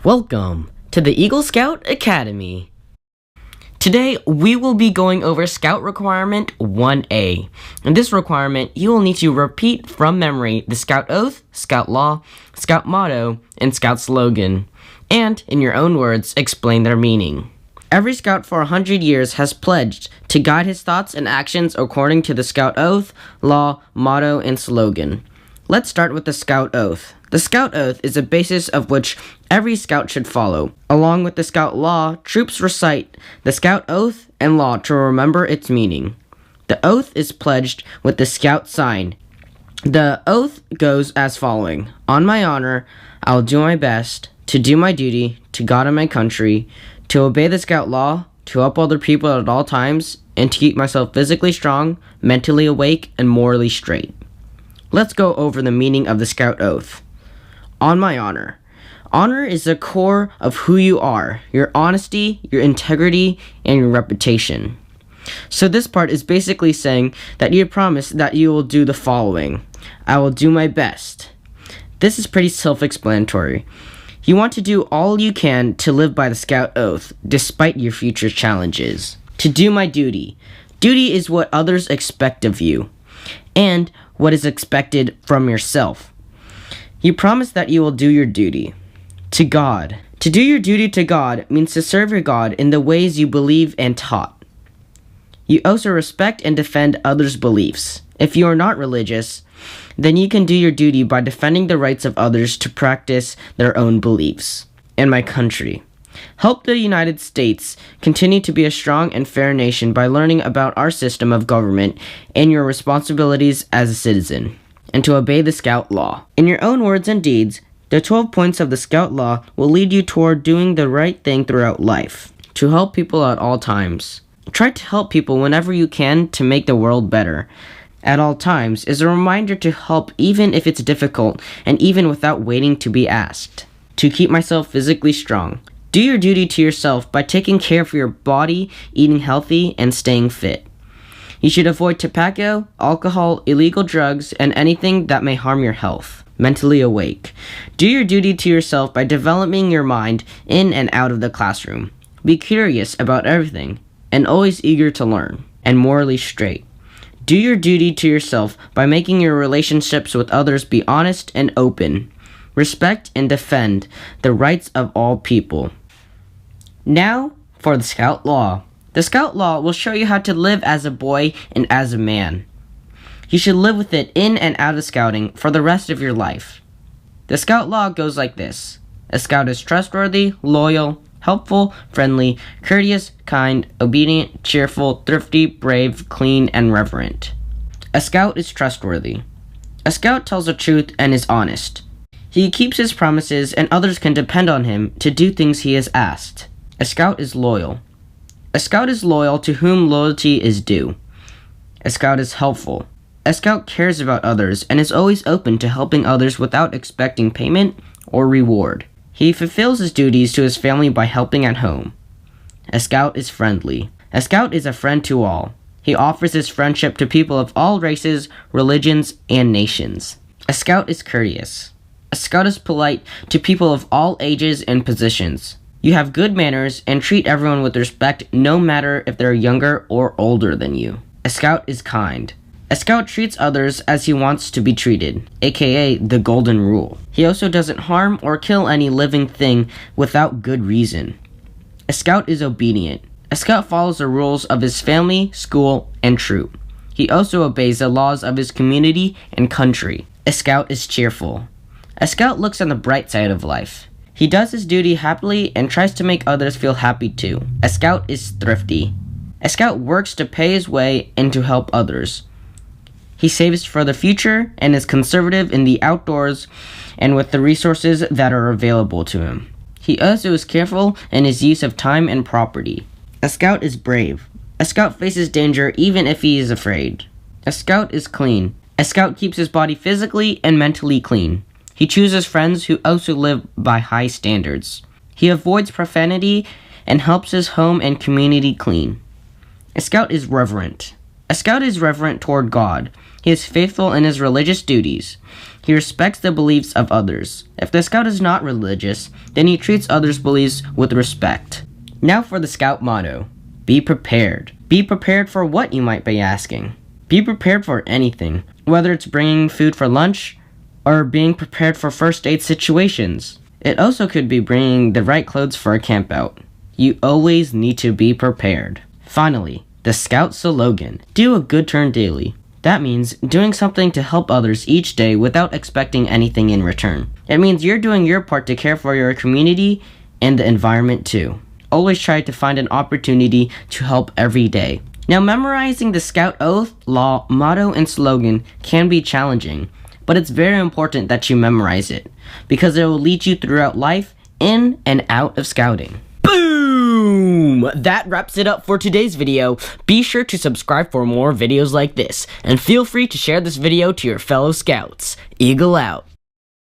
Welcome to the Eagle Scout Academy. Today, we will be going over Scout Requirement 1A. In this requirement, you will need to repeat from memory the Scout Oath, Scout Law, Scout Motto, and Scout Slogan, and, in your own words, explain their meaning. Every Scout for 100 years has pledged to guide his thoughts and actions according to the Scout Oath, Law, Motto, and Slogan. Let's start with the Scout Oath. The Scout Oath is a basis of which every Scout should follow. Along with the Scout Law, troops recite the Scout Oath and Law to remember its meaning. The oath is pledged with the Scout sign. The oath goes as following. On my honor, I will do my best to do my duty to God and my country, to obey the Scout Law, to uphold other people at all times, and to keep myself physically strong, mentally awake, and morally straight. Let's go over the meaning of the Scout Oath. On my honor. Honor is the core of who you are, your honesty, your integrity, and your reputation. So this part is basically saying that you promise that you will do the following. I will do my best. This is pretty self-explanatory. You want to do all you can to live by the Scout Oath, despite your future challenges. To do my duty. Duty is what others expect of you, and what is expected from yourself. You promise that you will do your duty. To God. To do your duty to God means to serve your God in the ways you believe and taught. You also respect and defend others' beliefs. If you are not religious, then you can do your duty by defending the rights of others to practice their own beliefs. In my country. Help the United States continue to be a strong and fair nation by learning about our system of government and your responsibilities as a citizen, and to obey the Scout Law. In your own words and deeds, the 12 points of the Scout Law will lead you toward doing the right thing throughout life, to help people at all times. Try to help people whenever you can to make the world better. At all times is a reminder to help even if it's difficult and even without waiting to be asked. To keep myself physically strong. Do your duty to yourself by taking care of your body, eating healthy, and staying fit. You should avoid tobacco, alcohol, illegal drugs, and anything that may harm your health. Mentally awake. Do your duty to yourself by developing your mind in and out of the classroom. Be curious about everything, and always eager to learn. And morally straight. Do your duty to yourself by making your relationships with others be honest and open. Respect and defend the rights of all people. Now, for the Scout Law. The Scout Law will show you how to live as a boy and as a man. You should live with it in and out of scouting for the rest of your life. The Scout Law goes like this. A Scout is trustworthy, loyal, helpful, friendly, courteous, kind, obedient, cheerful, thrifty, brave, clean, and reverent. A Scout is trustworthy. A Scout tells the truth and is honest. He keeps his promises and others can depend on him to do things he has asked. A Scout is loyal. A Scout is loyal to whom loyalty is due. A Scout is helpful. A Scout cares about others and is always open to helping others without expecting payment or reward. He fulfills his duties to his family by helping at home. A Scout is friendly. A Scout is a friend to all. He offers his friendship to people of all races, religions, and nations. A Scout is courteous. A Scout is polite to people of all ages and positions. You have good manners and treat everyone with respect no matter if they're younger or older than you. A Scout is kind. A Scout treats others as he wants to be treated, aka the Golden Rule. He also doesn't harm or kill any living thing without good reason. A Scout is obedient. A Scout follows the rules of his family, school, and troop. He also obeys the laws of his community and country. A Scout is cheerful. A Scout looks on the bright side of life. He does his duty happily and tries to make others feel happy too. A Scout is thrifty. A Scout works to pay his way and to help others. He saves for the future and is conservative in the outdoors and with the resources that are available to him. He also is careful in his use of time and property. A Scout is brave. A Scout faces danger even if he is afraid. A Scout is clean. A Scout keeps his body physically and mentally clean. He chooses friends who also live by high standards. He avoids profanity and helps his home and community clean. A Scout is reverent. A Scout is reverent toward God. He is faithful in his religious duties. He respects the beliefs of others. If the Scout is not religious, then he treats others' beliefs with respect. Now for the Scout motto. Be prepared. Be prepared for what, you might be asking? Be prepared for anything, whether it's bringing food for lunch or being prepared for first aid situations. It also could be bringing the right clothes for a campout. You always need to be prepared. Finally, the Scout slogan. Do a good turn daily. That means doing something to help others each day without expecting anything in return. It means you're doing your part to care for your community and the environment too. Always try to find an opportunity to help every day. Now, memorizing the Scout oath, law, motto, and slogan can be challenging, but it's very important that you memorize it because it will lead you throughout life in and out of Scouting. Boom! That wraps it up for today's video. Be sure to subscribe for more videos like this, and feel free to share this video to your fellow Scouts. Eagle out.